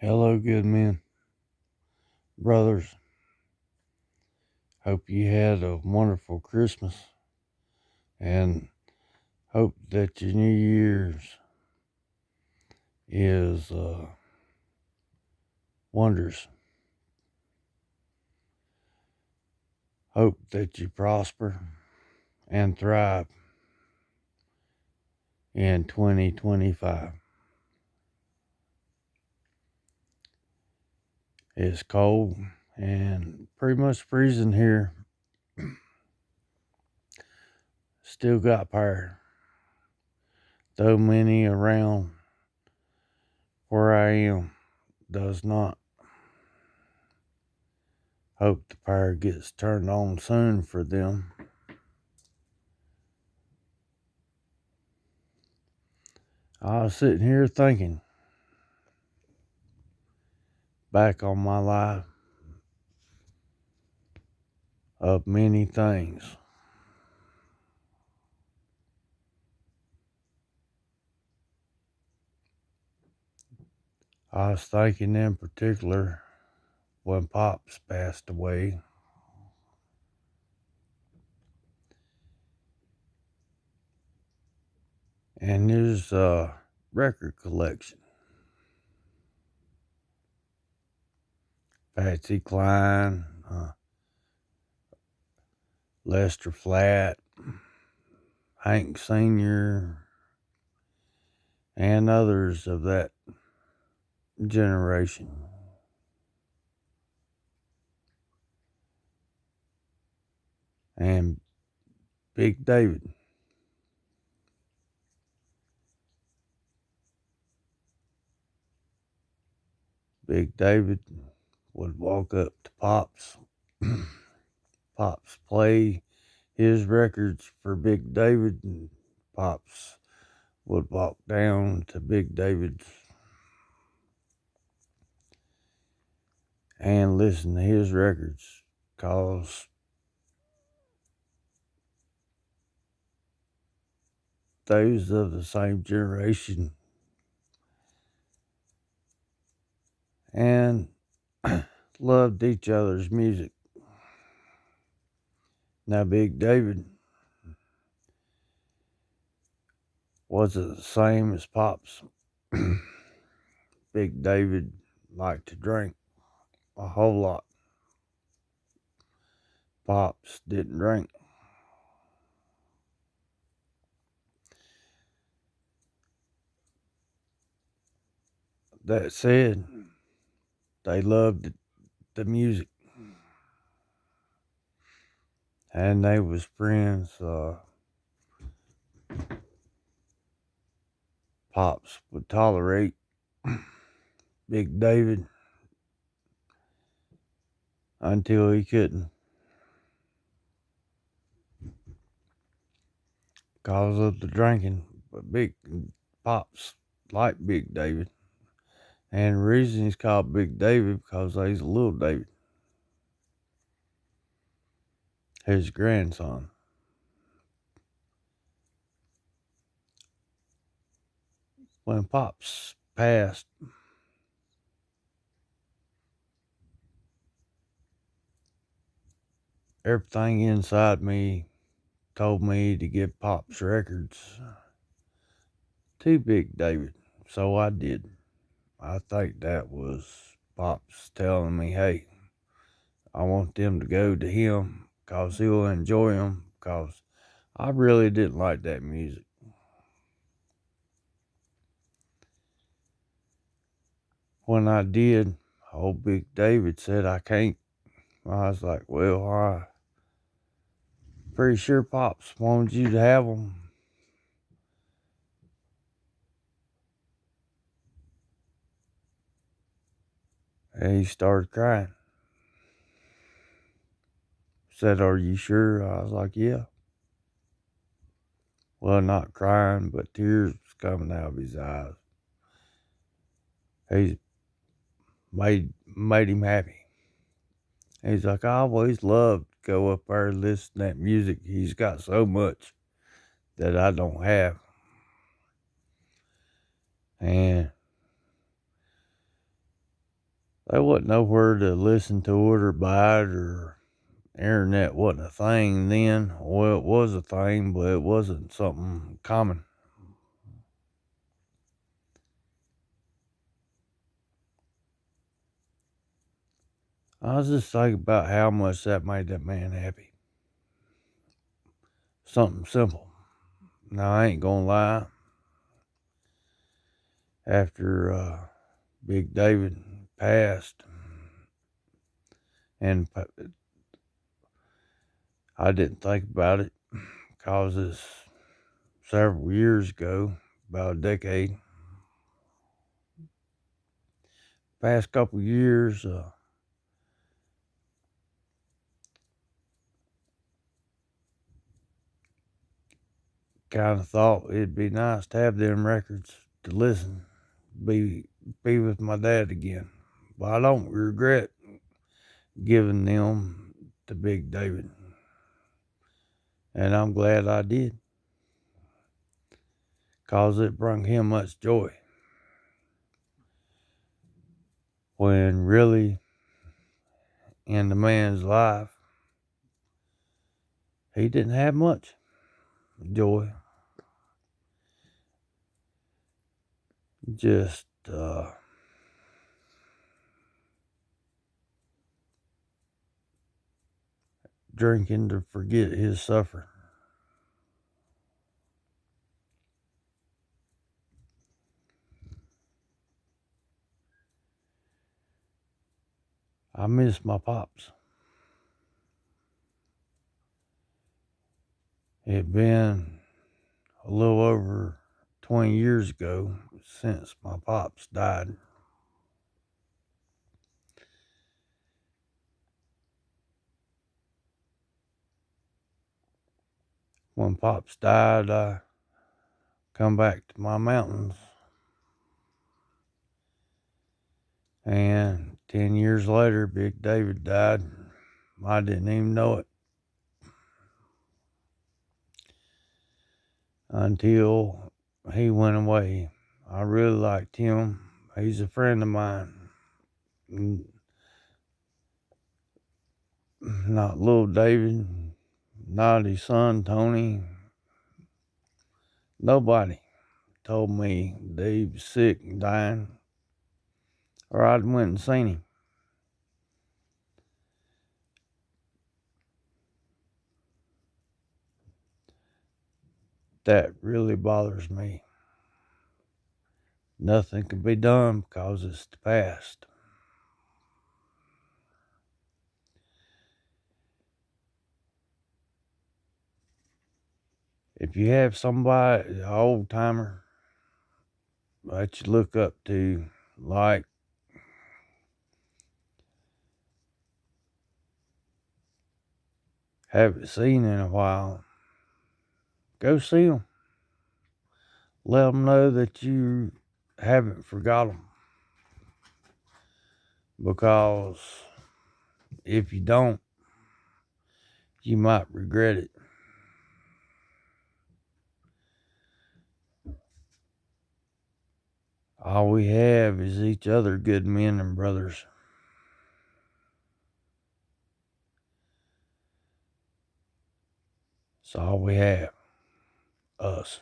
Hello, good men, brothers. Hope you had a wonderful Christmas and hope that your New Year's is wonders. Hope that you prosper and thrive in 2025. It's cold and pretty much freezing here. Still got power, though many around where I am does not. Hope the power gets turned on soon for them. I was sitting here thinking back on my life of many things. I was thinking in particular when Pops passed away. And his record collection. Patsy Cline, Lester Flatt, Hank Sr., and others of that generation. And Big David. Big David would walk up to Pops. Pops play his records for Big David, and Pops would walk down to Big David's and listen to his records, cause those of the same generation and loved each other's music. Now Big David wasn't the same as Pops. Big David liked to drink a whole lot. Pops didn't drink. That said, they loved the music. And they was friends. Pops would tolerate Big David until he couldn't, because of the drinking. But Big Pops liked Big David, and the reason he's called Big David because he's a little David, his grandson. When Pops passed, everything inside me told me to give Pops records to Big David, so I did. I think that was Pops telling me, hey, I want them to go to him because he'll enjoy them, because I really didn't like that music. When I did, old Big David said I can't. I was like, well, I'm pretty sure Pops wanted you to have them. And he started crying. Said, are you sure? I was like, yeah. Well, not crying, but tears was coming out of his eyes. He made him happy. He's like, I always loved to go up there and listen to that music. He's got so much that I don't have. And There wasn't nowhere to listen to it or buy it, or internet wasn't a thing then. Well, it was a thing, but it wasn't something common. I was just thinking about how much that made that man happy. Something simple. Now, I ain't gonna lie. After Big David passed, and I didn't think about it because it's several years ago, about a decade. Past couple years, kind of thought it'd be nice to have them records to listen, be with my dad again. But I don't regret giving them to Big David, and I'm glad I did, cause it brought him much joy. When really, in the man's life, he didn't have much joy. Just drinking to forget his suffering. I miss my pops. It been a little over 20 years ago since my pops died. When pops died, I come back to my mountains, and 10 years later, Big David died. I didn't even know it until he went away. I really liked him. He's a friend of mine. Not little David, not his son Tony. Nobody told me that he was sick and dying, or I'd went and seen him. That really bothers me. Nothing can be done because it's the past. If you have somebody, an old timer, that you look up to, like haven't seen in a while, go see them. Let them know that you haven't forgot them. Because if you don't, you might regret it. All we have is each other, good men and brothers. It's all we have, us.